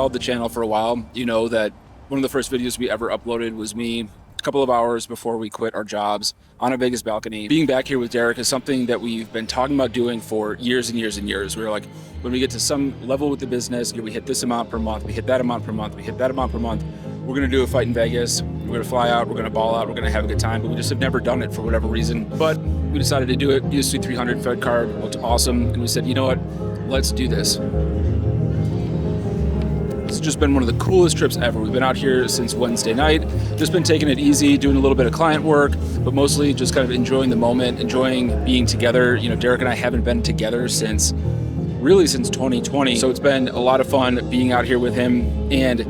followed the channel for a while, you know that one of the first videos we ever uploaded was me a couple of hours before we quit our jobs on a Vegas balcony. Being back here with Derek is something that we've been talking about doing for years and years and years. We were like, when we get to some level with the business, we hit this amount per month, we hit that amount per month, we hit that amount per month, we're gonna do a fight in Vegas, we're gonna fly out, we're gonna ball out, we're gonna have a good time, but we just have never done it for whatever reason. But we decided to do it. UFC 300 Fed card looked awesome, and we said, you know what, let's do this. It's just been one of the coolest trips ever. We've been out here since Wednesday night, just been taking it easy, doing a little bit of client work, but mostly just kind of enjoying the moment, enjoying being together. You know, Derek and I haven't been together since 2020. So it's been a lot of fun being out here with him and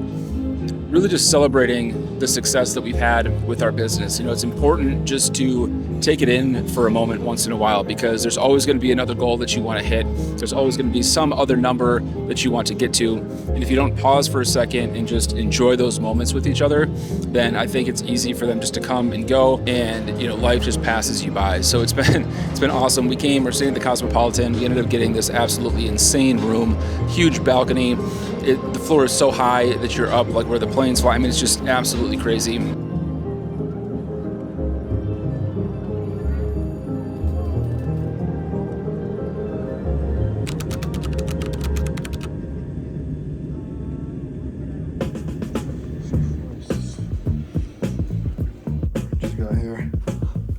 really just celebrating the success that we've had with our business. You know, it's important just to take it in for a moment once in a while, because there's always going to be another goal that you want to hit. There's always going to be some other number that you want to get to. And if you don't pause for a second and just enjoy those moments with each other, then I think it's easy for them just to come and go, and you know, life just passes you by. So it's been awesome. We're staying at the Cosmopolitan. We ended up getting this absolutely insane room, huge balcony. The floor is so high that you're up like where the planes fly. I mean, it's just absolutely crazy.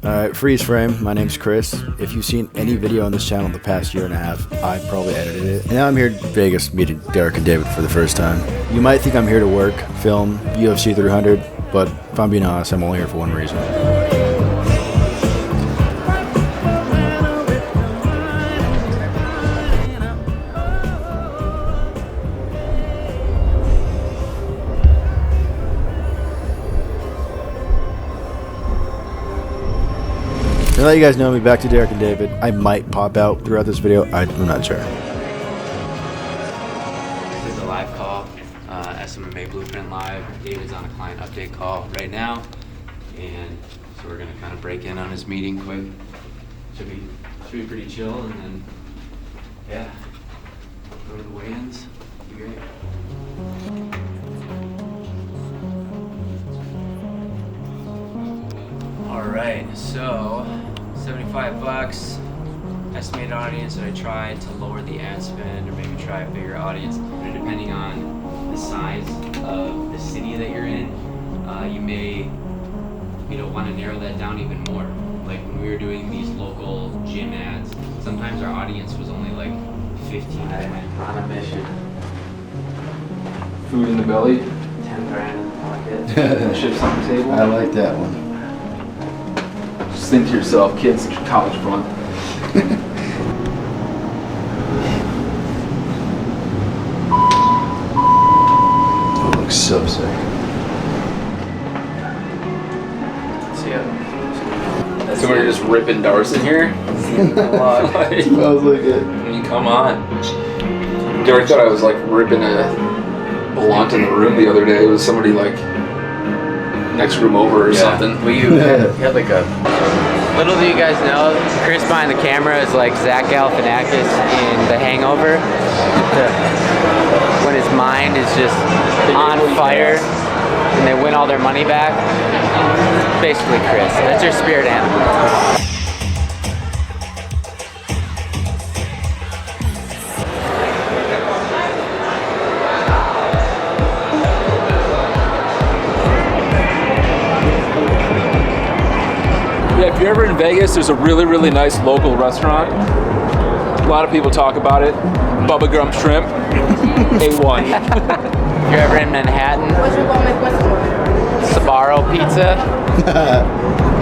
Alright, freeze frame. My name's Chris. If you've seen any video on this channel in the past year and a half, I probably edited it. And now I'm here in Vegas meeting Derek and David for the first time. You might think I'm here to work, film, UFC 300, but if I'm being honest, I'm only here for one reason. Now that you guys know me, back to Derek and David. I might pop out throughout this video. I'm not sure. This is a live call, SMMA Blueprint Live. David's on a client update call right now, and so we're gonna kind of break in on his meeting quick. Should be pretty chill, and then yeah, go to the weigh-ins. Be great. All right, so 75 bucks, estimated audience, and I tried to lower the ad spend or maybe try a bigger audience. Depending on the size of the city that you're in, you may want to narrow that down even more. Like when we were doing these local gym ads, sometimes our audience was only like 15. On a mission. Food in the belly. 10 grand in the pocket. Chips on the table. I like that one. Just think to yourself, kids, college fund. That looks so sick. So yeah. Somebody just ripping darts in here? Smells like it. I mean, come on. Derek thought I was like ripping a blunt in the room the other day. It was somebody like next room over or something. Well, you had like a... Little do you guys know, Chris behind the camera is like Zach Galifianakis in The Hangover. When his mind is just on fire and they win all their money back. Basically Chris. That's your spirit animal. Yeah, if you're ever in Vegas, there's a really, really nice local restaurant. A lot of people talk about it. Bubba Gump Shrimp, A1. If you're ever in Manhattan, Sbarro Pizza.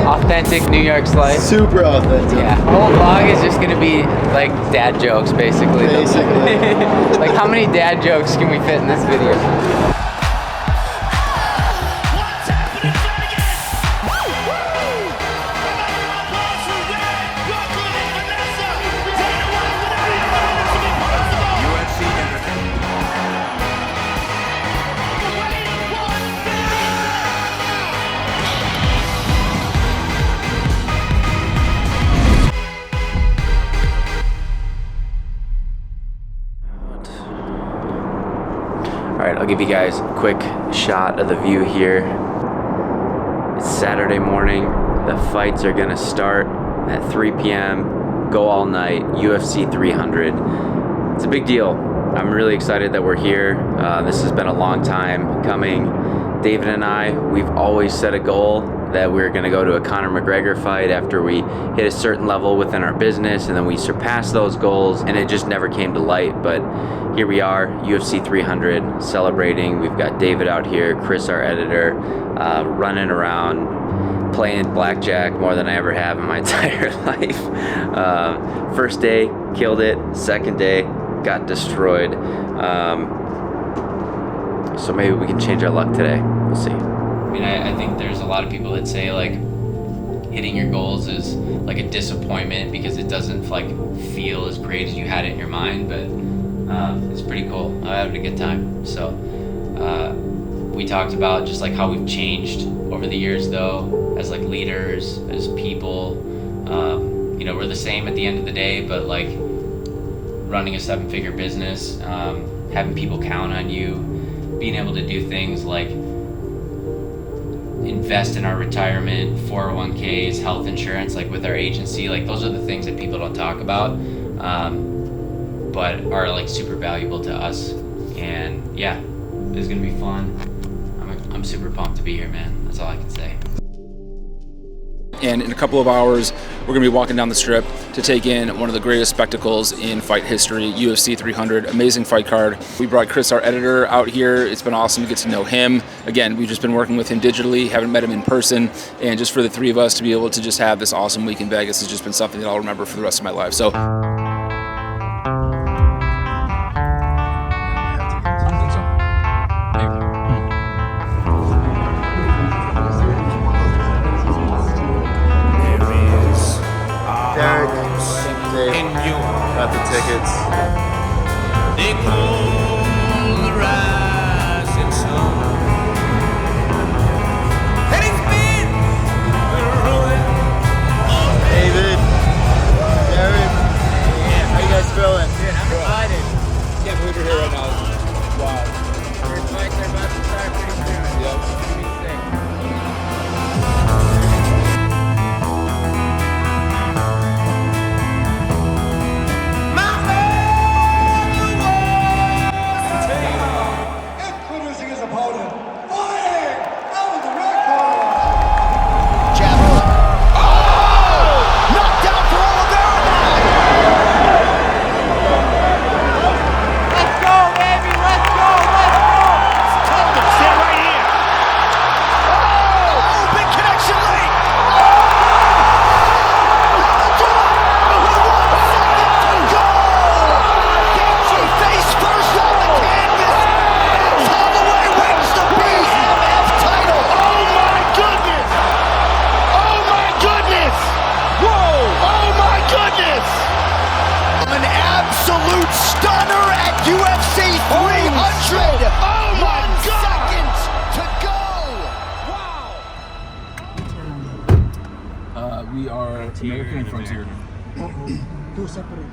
Authentic New York slice. Super authentic. Yeah, the whole vlog is just gonna be like dad jokes, basically. Like how many dad jokes can we fit in this video? give you guys a quick shot of the view here. It's Saturday morning. The fights are gonna start at 3 p.m. Go all night, UFC 300. It's a big deal. I'm really excited that we're here. This has been a long time coming. David and I, we've always set a goal that we're gonna go to a Conor McGregor fight after we hit a certain level within our business, and then we surpassed those goals, and it just never came to light. But here we are, UFC 300, celebrating. We've got David out here, Chris, our editor, running around, playing blackjack more than I ever have in my entire life. First day, killed it. Second day, got destroyed. So maybe we can change our luck today. We'll see. I mean, I think there's a lot of people that say like hitting your goals is like a disappointment because it doesn't like feel as great as you had it in your mind, but it's pretty cool. I'm having a good time. So we talked about just like how we've changed over the years though, as like leaders, as people. You know, we're the same at the end of the day, but like running a 7-figure business, having people count on you, being able to do things like invest in our retirement, 401ks, health insurance, like with our agency, like those are the things that people don't talk about, but are like super valuable to us. And yeah, it's gonna be fun. I'm super pumped to be here, man. That's all I can say. And in a couple of hours, we're going to be walking down the strip to take in one of the greatest spectacles in fight history, UFC 300. Amazing fight card. We brought Chris, our editor, out here. It's been awesome to get to know him. Again, we've just been working with him digitally, haven't met him in person. And just for the three of us to be able to just have this awesome week in Vegas has just been something that I'll remember for the rest of my life. So. Got the tickets. They call the rising sun. And it's been a ruin of David, Derek, how you guys feeling? Dude, I'm excited. Can't believe we're here right now. Wow. Your fights are about to start pretty soon. Yep. It's gonna be sick. stunner at UFC 300. Oh my God! 1 second to go. Wow. We are American Frontier. Two separate.